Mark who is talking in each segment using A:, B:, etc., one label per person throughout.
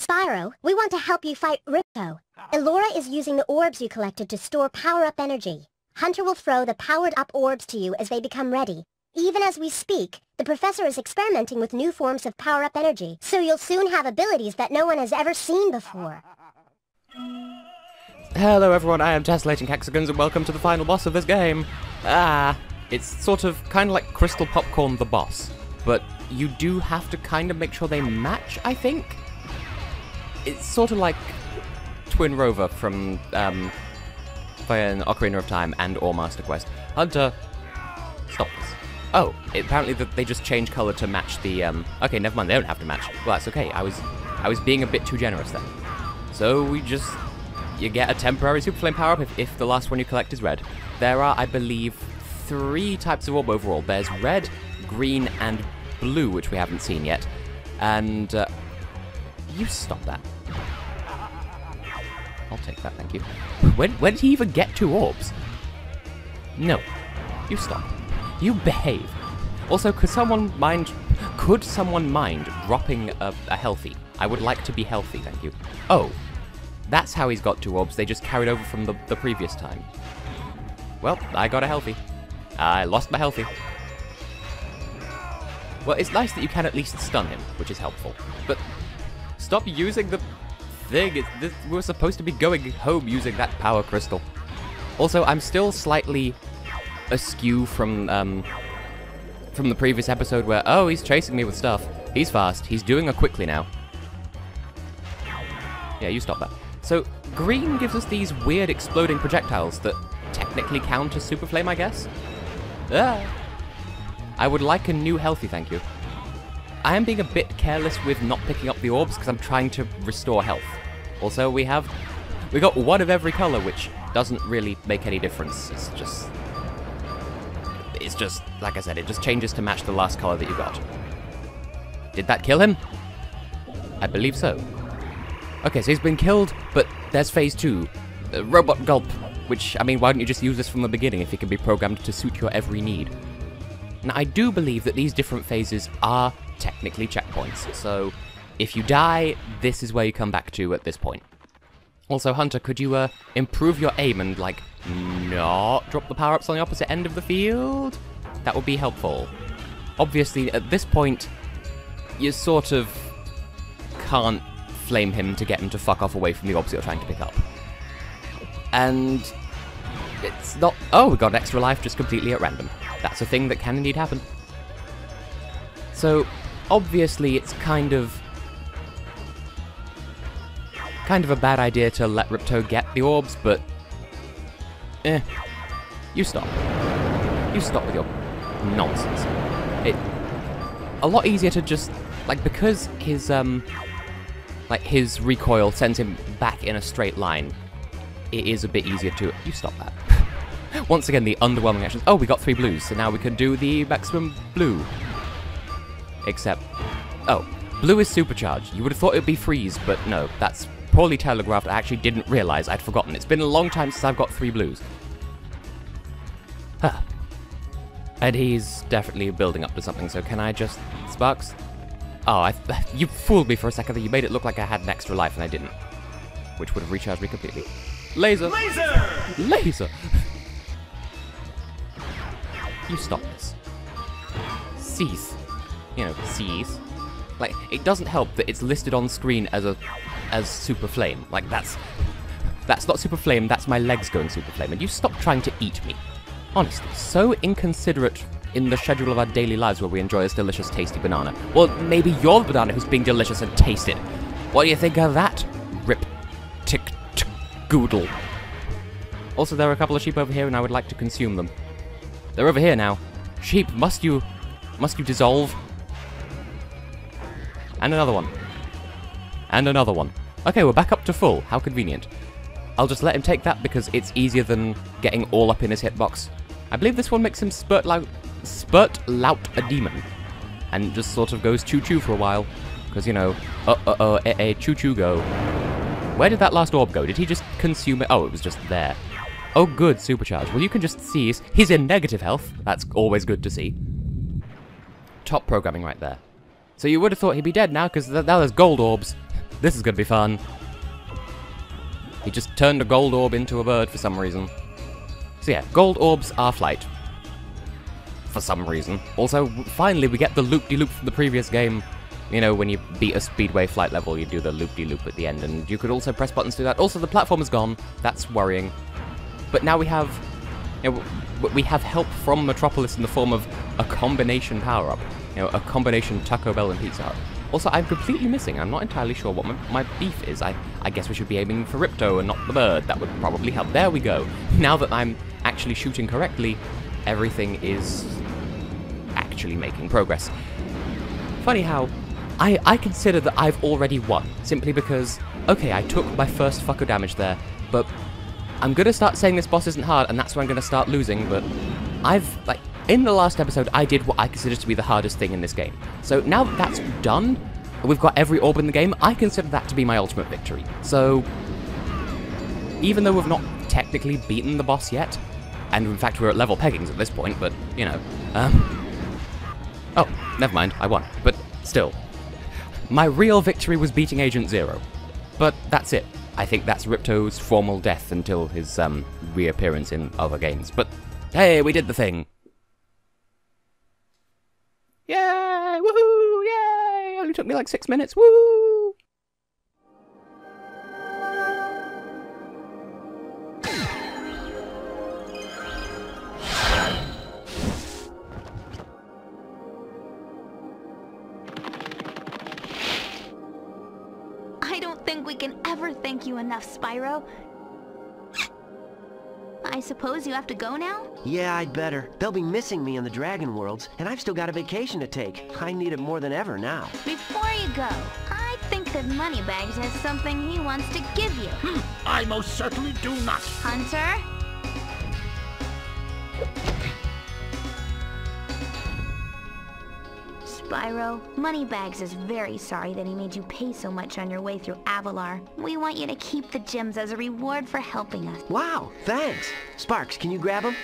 A: Spyro, we want to help you fight Ripto. Elora is using the orbs you collected to store power-up energy. Hunter will throw the powered-up orbs to you as they become ready. Even as we speak, the professor is experimenting with new forms of power-up energy, so you'll soon have abilities that no one has ever seen before.
B: Hello everyone, I am Tessellating Hexagons and welcome to the final boss of this game. It's sort of kind of like Crystal Popcorn the boss, but you do have to kind of make sure they match, I think? It's sort of like Twin Rover from an Ocarina of Time and or Master Quest. Hunter, stop this. Oh, apparently they just change colour to match the, okay, never mind, they don't have to match. Well, that's okay, I was being a bit too generous then. So you get a temporary Super Flame power-up if the last one you collect is red. There are, I believe, 3 types of orb overall. There's red, green, and blue, which we haven't seen yet. And, you stop that. I'll take that, thank you. When did he even get 2 orbs? No. You stop. You behave. Also, could someone mind dropping a healthy? I would like to be healthy, thank you. Oh. That's how he's got 2 orbs. They just carried over from the previous time. Well, I got a healthy. I lost my healthy. Well, it's nice that you can at least stun him, which is helpful. But stop using the thing. We're supposed to be going home using that power crystal. Also, I'm still slightly askew from the previous episode where, oh, he's chasing me with stuff. He's fast. He's doing it quickly now. Yeah, you stop that. So, green gives us these weird exploding projectiles that technically count as Super Flame, I guess? I would like a new healthy, thank you. I am being a bit careless with not picking up the orbs because I'm trying to restore health. Also, we got one of every color, which doesn't really make any difference. It's just, like I said, it just changes to match the last color that you got. Did that kill him? I believe so. Okay, so he's been killed, but there's phase 2. Robot Gulp, which, I mean, why don't you just use this from the beginning if it can be programmed to suit your every need? Now, I do believe that these different phases are technically checkpoints, so if you die, this is where you come back to at this point. Also, Hunter, could you improve your aim and, like, not drop the power-ups on the opposite end of the field? That would be helpful. Obviously, at this point, you sort of can't flame him to get him to fuck off away from the orbs you're trying to pick up. And it's not... Oh, we got an extra life just completely at random. That's a thing that can indeed happen. So, obviously, it's kind of a bad idea to let Ripto get the orbs, but... You stop. You stop with your nonsense. A lot easier to just... Like, because his recoil sends him back in a straight line, it is a bit easier to... You stop that. Once again, the underwhelming actions. Oh, we got 3 blues, so now we can do the maximum blue. Except... Oh, blue is supercharged. You would have thought it would be freeze, but no, that's poorly telegraphed. I actually didn't realise. I'd forgotten. It's been a long time since I've got 3 blues. Huh. And he's definitely building up to something, so can I just... Sparks? Oh, you fooled me for a second there. You made it look like I had an extra life, and I didn't. Which would have recharged me completely. Laser! Laser! Laser! You stop this. Cease. You know, cease. Like, it doesn't help that it's listed on screen as Super Flame. Like, that's not Super Flame, that's my legs going Super Flame. And you stop trying to eat me. Honestly, so inconsiderate in the schedule of our daily lives where we enjoy this delicious, tasty banana. Well, maybe you're the banana who's being delicious and tasted. What do you think of that? Rip-tick-goodle. Also, there are a couple of sheep over here and I would like to consume them. They're over here now. Sheep, must you dissolve? And another one. And another one. Okay, we're back up to full. How convenient. I'll just let him take that because it's easier than getting all up in his hitbox. I believe this one makes him spurt lout a demon. And just sort of goes choo-choo for a while. Because, you know, choo-choo go. Where did that last orb go? Did he just consume it? Oh, it was just there. Oh, good, supercharge. Well, you can just see he's in negative health. That's always good to see. Top programming right there. So you would have thought he'd be dead now, because now there's gold orbs. This is gonna be fun. He just turned a gold orb into a bird for some reason. So yeah, gold orbs are flight. For some reason. Also, finally we get the loop-de-loop from the previous game. You know, when you beat a speedway flight level, you do the loop-de-loop at the end, and you could also press buttons to do that. Also, the platform is gone. That's worrying. But now we have, you know, we have help from Metropolis in the form of a combination power-up. You know, a combination Taco Bell and Pizza Hut. Also, I'm completely missing. I'm not entirely sure what my beef is. I guess we should be aiming for Ripto and not the bird. That would probably help. There we go. Now that I'm actually shooting correctly, everything is actually making progress. Funny how I consider that I've already won, simply because, okay, I took my first fucker damage there, but I'm gonna start saying this boss isn't hard, and that's when I'm gonna start losing, but in the last episode, I did what I consider to be the hardest thing in this game. So now that that's done, we've got every orb in the game, I consider that to be my ultimate victory. So, even though we've not technically beaten the boss yet, and in fact we're at level peggings at this point, but, you know, oh, never mind, I won, but still. My real victory was beating Agent Zero. But that's it. I think that's Ripto's formal death until his reappearance in other games. But hey, we did the thing. Yay! Woohoo! Yay! Only took me like 6 minutes. Woo!
C: I don't think we can ever thank you enough, Spyro. I suppose you have to go now?
D: Yeah, I'd better. They'll be missing me in the Dragon Worlds, and I've still got a vacation to take. I need it more than ever now.
C: Before you go, I think that Moneybags has something he wants to give you.
E: I most certainly do not.
C: Hunter? Spyro, Moneybags is very sorry that he made you pay so much on your way through Avalar. We want you to keep the gems as a reward for helping us.
D: Wow, thanks. Sparks, can you grab them?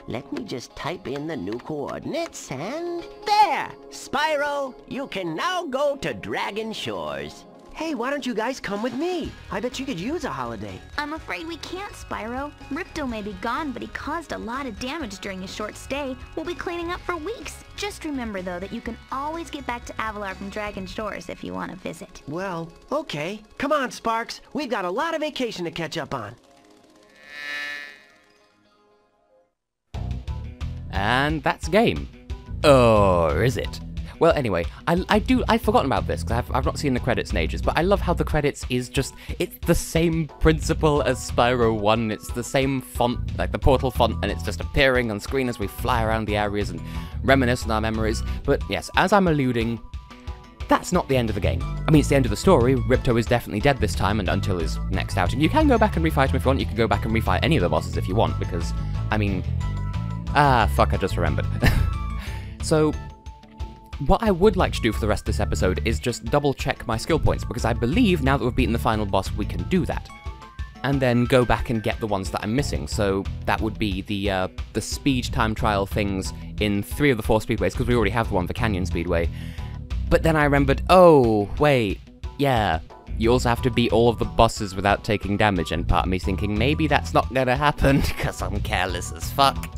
D: Let me just type in the new coordinates and... There! Spyro, you can now go to Dragon Shores. Hey, why don't you guys come with me? I bet you could use a holiday.
C: I'm afraid we can't, Spyro. Ripto may be gone, but he caused a lot of damage during his short stay. We'll be cleaning up for weeks. Just remember, though, that you can always get back to Avalar from Dragon Shores if you want to visit.
D: Well, okay. Come on, Sparks. We've got a lot of vacation to catch up on.
B: And that's game. Or is it? Well, anyway, I've forgotten about this, because I've not seen the credits in ages, but I love how the credits is just, it's the same principle as Spyro 1, it's the same font, like the Portal font, and it's just appearing on screen as we fly around the areas and reminisce on our memories. But yes, as I'm alluding, that's not the end of the game. I mean, it's the end of the story. Ripto is definitely dead this time, and until his next outing. You can go back and refight him if you want, you can go back and refight any of the bosses if you want, because, I mean... fuck, I just remembered. So... what I would like to do for the rest of this episode is just double-check my skill points, because I believe now that we've beaten the final boss, we can do that. And then go back and get the ones that I'm missing, so that would be the speed time trial things in 3 of the 4 speedways, because we already have the one for Canyon Speedway. But then I remembered, oh, wait, yeah, you also have to beat all of the bosses without taking damage, and part of me's thinking, maybe that's not gonna happen, because I'm careless as fuck.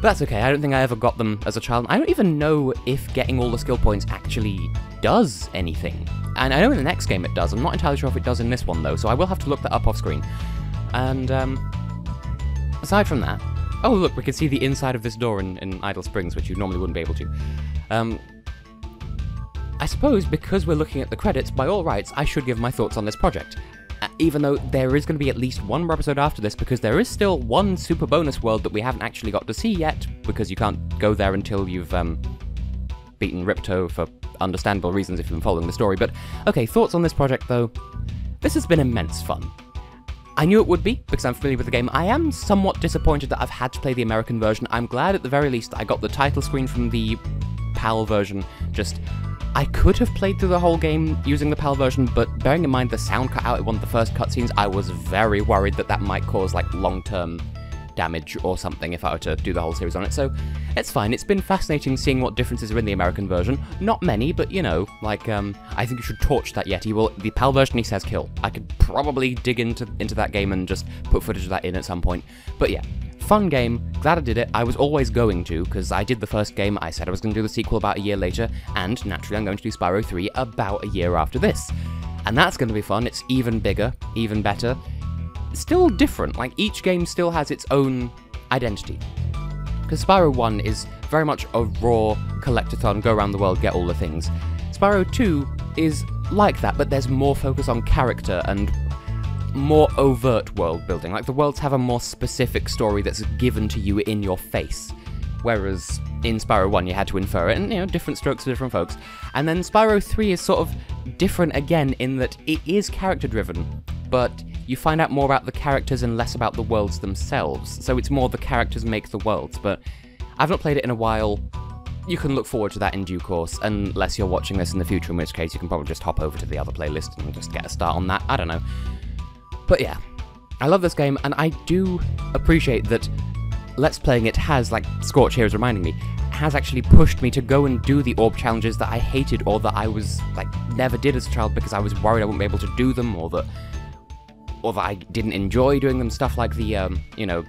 B: But that's okay, I don't think I ever got them as a child. I don't even know if getting all the skill points actually does anything. And I know in the next game it does, I'm not entirely sure if it does in this one though, so I will have to look that up off screen. And, aside from that... oh look, we can see the inside of this door in Idle Springs, which you normally wouldn't be able to. I suppose because we're looking at the credits, by all rights, I should give my thoughts on this project. Even though there is going to be at least one more episode after this, because there is still one super bonus world that we haven't actually got to see yet, because you can't go there until you've beaten Ripto for understandable reasons if you've been following the story. But, okay, thoughts on this project though. This has been immense fun. I knew it would be, because I'm familiar with the game. I am somewhat disappointed that I've had to play the American version. I'm glad at the very least that I got the title screen from the PAL version. Just... I could have played through the whole game using the PAL version, but bearing in mind the sound cut out at one of the first cutscenes, I was very worried that that might cause, like, long-term damage or something if I were to do the whole series on it, so it's fine. It's been fascinating seeing what differences are in the American version. Not many, but you know, like, I think you should torch that Yeti. Well, the PAL version he says kill. I could probably dig into that game and just put footage of that in at some point. But yeah, fun game, glad I did it. I was always going to, because I did the first game, I said I was going to do the sequel about a year later, and naturally I'm going to do Spyro 3 about a year after this. And that's going to be fun. It's even bigger, even better. Still different, like each game still has its own identity. Because Spyro 1 is very much a raw collectathon, go around the world, get all the things. Spyro 2 is like that, but there's more focus on character and more overt world building. Like the worlds have a more specific story that's given to you in your face. Whereas in Spyro 1 you had to infer it, and you know, different strokes for different folks. And then Spyro 3 is sort of different again in that it is character driven, but you find out more about the characters and less about the worlds themselves. So it's more the characters make the worlds, but I've not played it in a while. You can look forward to that in due course, unless you're watching this in the future, in which case you can probably just hop over to the other playlist and just get a start on that, I don't know. But yeah, I love this game, and I do appreciate that Let's Playing it has, like Scorch here is reminding me, has actually pushed me to go and do the orb challenges that I hated or that I was, like, never did as a child because I was worried I wouldn't be able to do them, or that I didn't enjoy doing them, stuff like the, you know,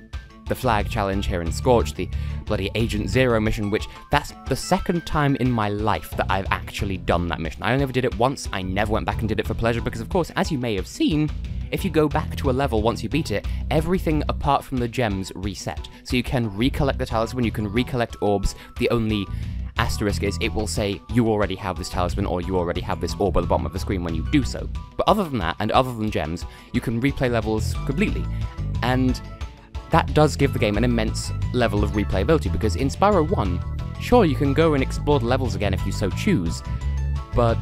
B: the flag challenge here in Scorch, the bloody Agent Zero mission, which that's the second time in my life that I've actually done that mission. I only ever did it once, I never went back and did it for pleasure, because of course, as you may have seen, if you go back to a level once you beat it, everything apart from the gems reset. So you can recollect the talisman, you can recollect orbs, the only asterisk is it will say you already have this talisman or you already have this orb at the bottom of the screen when you do so. But other than that, and other than gems, you can replay levels completely. And that does give the game an immense level of replayability, because in Spyro 1, sure, you can go and explore the levels again if you so choose, but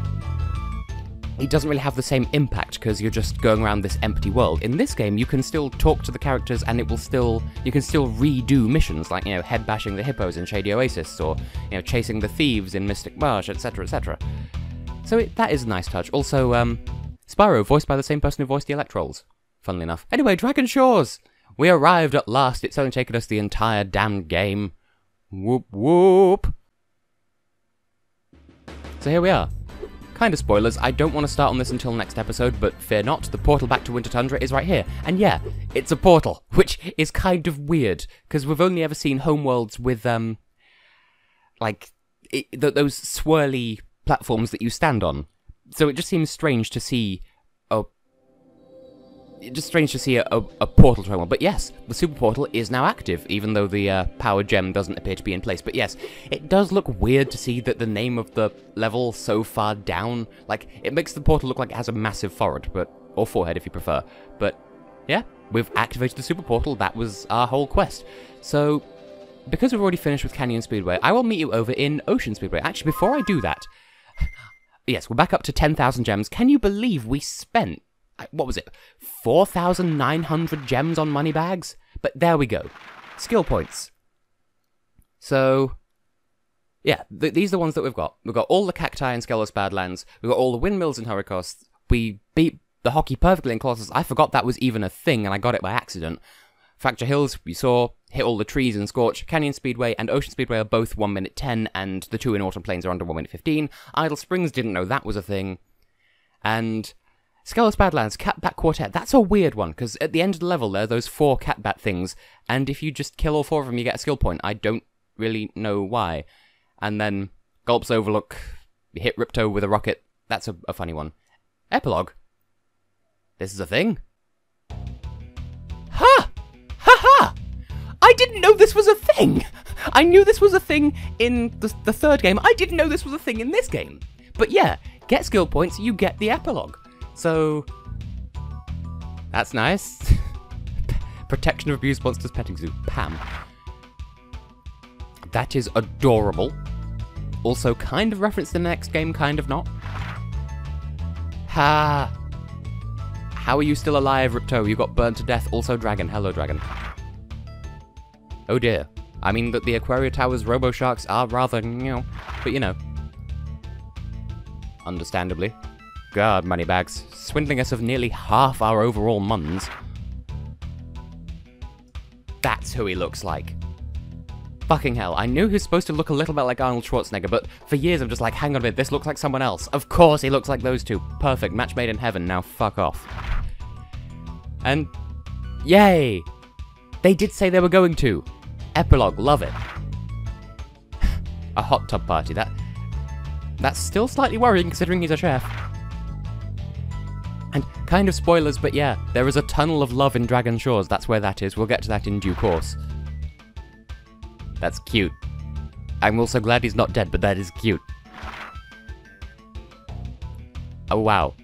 B: it doesn't really have the same impact because you're just going around this empty world. In this game, you can still talk to the characters and you can still redo missions, like, you know, head bashing the hippos in Shady Oasis, or, you know, chasing the thieves in Mystic Marsh, etc, etc. So that is a nice touch. Also, Spyro, voiced by the same person who voiced the Electrolls, funnily enough. Anyway, Dragon Shores! We arrived at last. It's only taken us the entire damned game. Whoop whoop! So here we are. Kind of spoilers, I don't want to start on this until next episode, but fear not, the portal back to Winter Tundra is right here. And yeah, it's a portal, which is kind of weird, because we've only ever seen homeworlds with, like, those swirly platforms that you stand on. So it just seems strange to see a portal to homeworld. But yes, the super portal is now active, even though the power gem doesn't appear to be in place. But yes, it does look weird to see that the name of the level so far down, like, it makes the portal look like it has a massive forehead, or forehead if you prefer. But yeah, we've activated the super portal. That was our whole quest. So because we've already finished with Canyon Speedway, I will meet you over in Ocean Speedway. Actually, before I do that, yes, we're back up to 10,000 gems. Can you believe we spent, what was it, 4,900 gems on money bags? But there we go. Skill points. So, yeah, these are the ones that we've got. We've got all the cacti in Skelos Badlands. We've got all the windmills in Hurricos. We beat the hockey perfectly in Colossus. I forgot that was even a thing, and I got it by accident. Fracture Hills, we saw, hit all the trees in Scorch. Canyon Speedway and Ocean Speedway are both 1 minute 10, and the two in Autumn Plains are under 1 minute 15. Idle Springs didn't know that was a thing. And Skelos Badlands, Cat-Bat Quartet, that's a weird one, because at the end of the level there are those 4 Cat-Bat things, and if you just kill all 4 of them you get a skill point. I don't really know why. And then Gulp's Overlook, you hit Ripto with a rocket, that's a funny one. Epilogue. This is a thing? Ha! Ha ha! I didn't know this was a thing! I knew this was a thing in the third game, I didn't know this was a thing in this game. But yeah, get skill points, you get the epilogue. So, that's nice. Protection of Abused Monsters Petting Zoo. Pam. That is adorable. Also kind of referenced in the next game, kind of not. Ha! How are you still alive, Ripto? You got burned to death. Also Dragon. Hello, Dragon. Oh dear. I mean, that the Aquaria Tower's Robo-Sharks are rather, you know, but you know. Understandably. God, moneybags. Swindling us of nearly half our overall muns. That's who he looks like. Fucking hell, I knew he was supposed to look a little bit like Arnold Schwarzenegger, but for years I'm just like, hang on a minute, this looks like someone else. Of course he looks like those two. Perfect, match made in heaven, now fuck off. And, yay! They did say they were going to. Epilogue, love it. A hot tub party, that's still slightly worrying considering he's a chef. And kind of spoilers, but yeah, there is a tunnel of love in Dragon Shores, that's where that is, we'll get to that in due course. That's cute. I'm also glad he's not dead, but that is cute. Oh wow.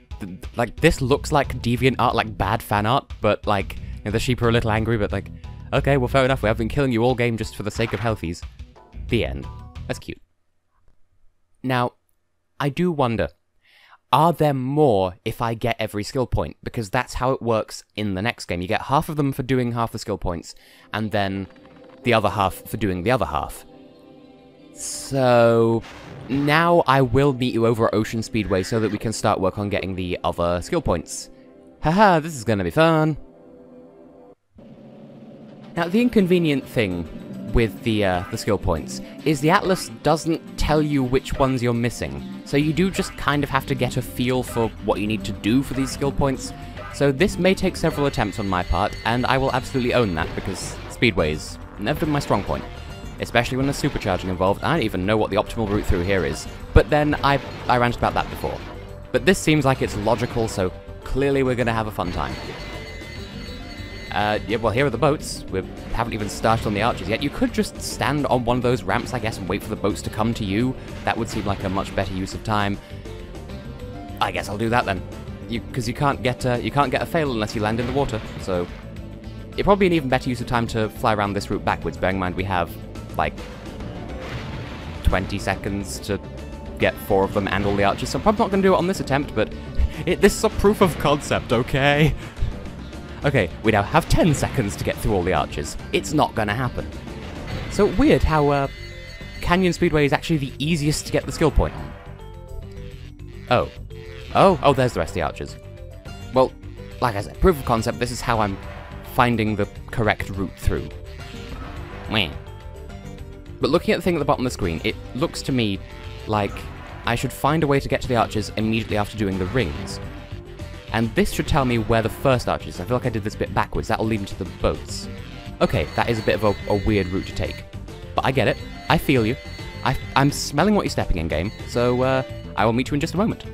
B: Like, this looks like deviant art, like bad fan art, but like, you know, the sheep are a little angry, but like, okay, well fair enough, we have been killing you all game just for the sake of healthies. The end. That's cute. Now, I do wonder, are there more if I get every skill point? Because that's how it works in the next game. You get half of them for doing half the skill points, and then the other half for doing the other half. So now I will meet you over at Ocean Speedway so that we can start work on getting the other skill points. Haha, this is gonna be fun. Now the inconvenient thing with the skill points is the Atlas doesn't tell you which ones you're missing. So you do just kind of have to get a feel for what you need to do for these skill points. So this may take several attempts on my part, and I will absolutely own that because Speedway's never been my strong point. Especially when there's supercharging involved. I don't even know what the optimal route through here is. But then, I ranted about that before. But this seems like it's logical, so clearly we're gonna have a fun time. Yeah, well, here are the boats. We haven't even started on the arches yet. You could just stand on one of those ramps, I guess, and wait for the boats to come to you. That would seem like a much better use of time. I guess I'll do that then. Because you can't get a fail unless you land in the water, so it'd probably be an even better use of time to fly around this route backwards, bearing in mind we have, like, 20 seconds to get 4 of them and all the arches, so I'm probably not going to do it on this attempt, but this is a proof of concept, okay? Okay, we now have 10 seconds to get through all the arches. It's not going to happen. So weird how, Canyon Speedway is actually the easiest to get the skill point. Oh, there's the rest of the arches. Well, like I said, proof of concept, this is how I'm finding the correct route through. Meh. But looking at the thing at the bottom of the screen, it looks to me like I should find a way to get to the arches immediately after doing the rings. And this should tell me where the first arch is. I feel like I did this bit backwards. That'll lead me to the boats. Okay, that is a bit of a weird route to take. But I get it. I feel you. I'm smelling what you're stepping in, game. So, I will meet you in just a moment.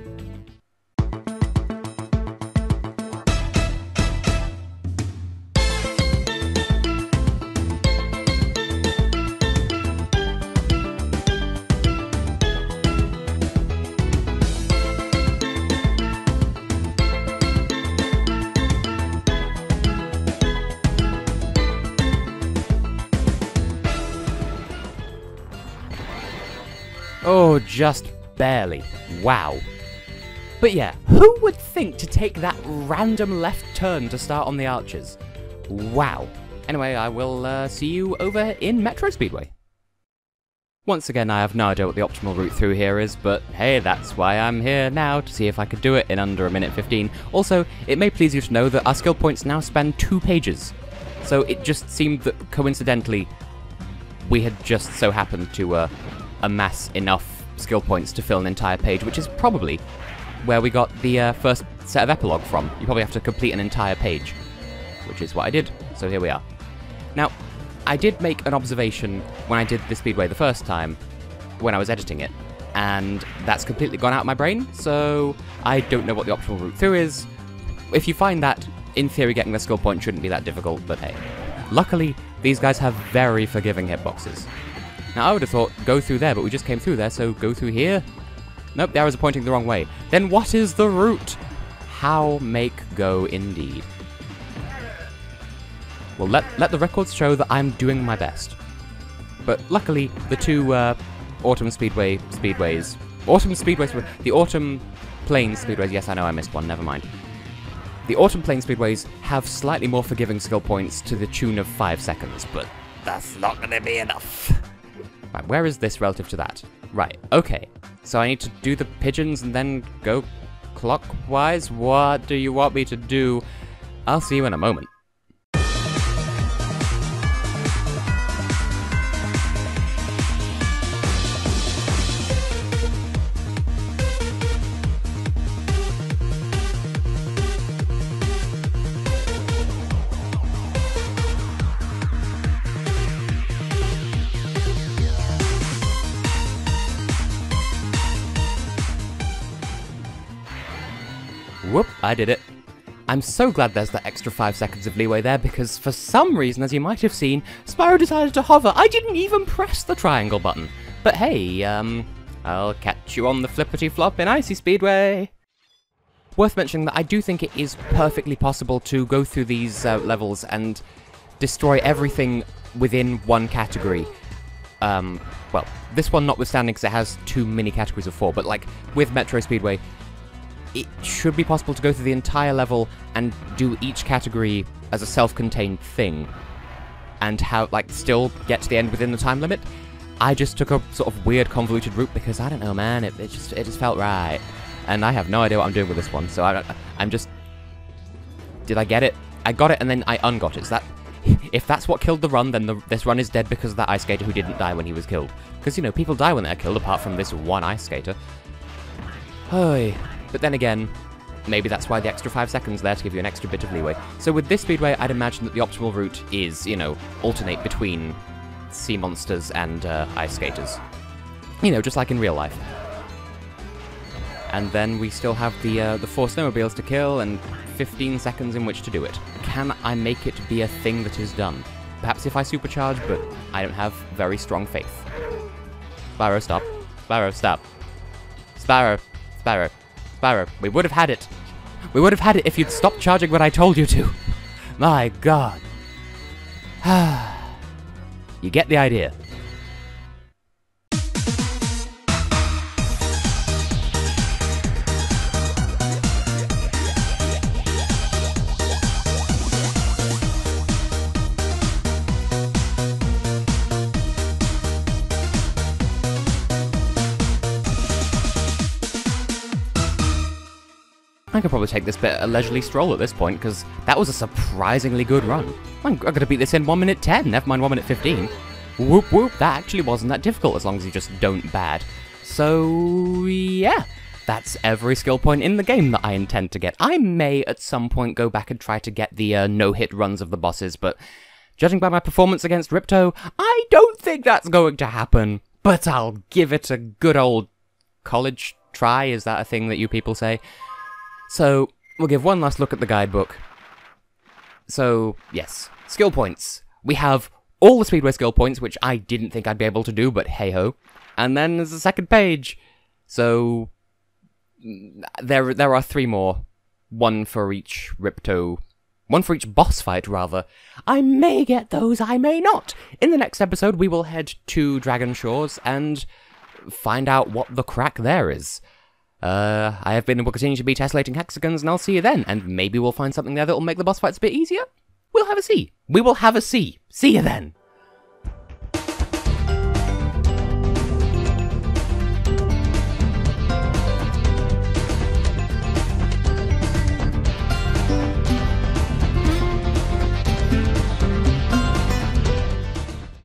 B: Oh, just barely. Wow. But yeah, who would think to take that random left turn to start on the arches? Wow. Anyway, I will see you over in Metro Speedway. Once again, I have no idea what the optimal route through here is, but hey, that's why I'm here now, to see if I could do it in under 1:15. Also, it may please you to know that our skill points now span 2 pages. So it just seemed that, coincidentally, we had just so happened to, amass enough skill points to fill an entire page, which is probably where we got the first set of epilogue from. You probably have to complete an entire page, which is what I did, so here we are. Now, I did make an observation when I did the Speedway the first time, when I was editing it, and that's completely gone out of my brain, so I don't know what the optimal route through is. If you find that, in theory getting the skill point shouldn't be that difficult, but hey. Luckily, these guys have very forgiving hitboxes. Now, I would have thought, go through there, but we just came through there, so go through here? Nope, the arrows are pointing the wrong way. Then what is the route? How make go indeed. Well, let the records show that I'm doing my best. But luckily, the two Autumn Speedway Speedways... the Autumn Plains Speedways, yes, I know I missed one, never mind. The Autumn Plains Speedways have slightly more forgiving skill points to the tune of 5 seconds, but that's not gonna be enough. Right, where is this relative to that? Right, okay. So I need to do the pigeons and then go clockwise? What do you want me to do? I'll see you in a moment. Whoop, I did it. I'm so glad there's that extra 5 seconds of leeway there, because for some reason, as you might have seen, Spyro decided to hover. I didn't even press the triangle button. But hey, I'll catch you on the flippity-flop in Icy Speedway. Worth mentioning that I do think it is perfectly possible to go through these levels and destroy everything within one category. Well, this one notwithstanding, because it has 2 mini categories of 4, but like with Metro Speedway, it should be possible to go through the entire level and do each category as a self-contained thing, and still get to the end within the time limit. I just took a sort of weird, convoluted route because, I don't know, man, it just felt right. And I have no idea what I'm doing with this one, so I'm just... Did I get it? I got it, and then I ungot it. So if that's what killed the run, then this run is dead because of that ice skater who didn't die when he was killed. Because, you know, people die when they're killed, apart from this one ice skater. Oy. But then again, maybe that's why the extra 5 seconds there, to give you an extra bit of leeway. So with this speedway, I'd imagine that the optimal route is, you know, alternate between sea monsters and ice skaters. You know, just like in real life. And then we still have the 4 snowmobiles to kill and 15 seconds in which to do it. Can I make it be a thing that is done? Perhaps if I supercharge, but I don't have very strong faith. Spyro, stop. Spyro, stop. Spyro. Spyro. Spyro, we would have had it. We would have had it if you'd stopped charging when I told you to. My god. You get the idea. I could probably take this bit a leisurely stroll at this point, because that was a surprisingly good run. I'm gonna beat this in 1 minute 10, never mind 1 minute 15. Whoop whoop, that actually wasn't that difficult as long as you just don't bad. So, yeah, that's every skill point in the game that I intend to get. I may at some point go back and try to get the no-hit runs of the bosses, but judging by my performance against Ripto, I don't think that's going to happen. But I'll give it a good old college try, is that a thing that you people say? So, we'll give one last look at the guidebook. So, yes, skill points. We have all the Speedway skill points, which I didn't think I'd be able to do, but hey-ho. And then there's a second page. So, there are 3 more. One for each Ripto. One for each boss fight, rather. I may get those, I may not. In the next episode, we will head to Dragon Shores and find out what the crack there is. I have been and will continue to be Tessellating Hexagons, and I'll see you then, and maybe we'll find something there that will make the boss fights a bit easier? We'll have a see. We will have a see. See you then.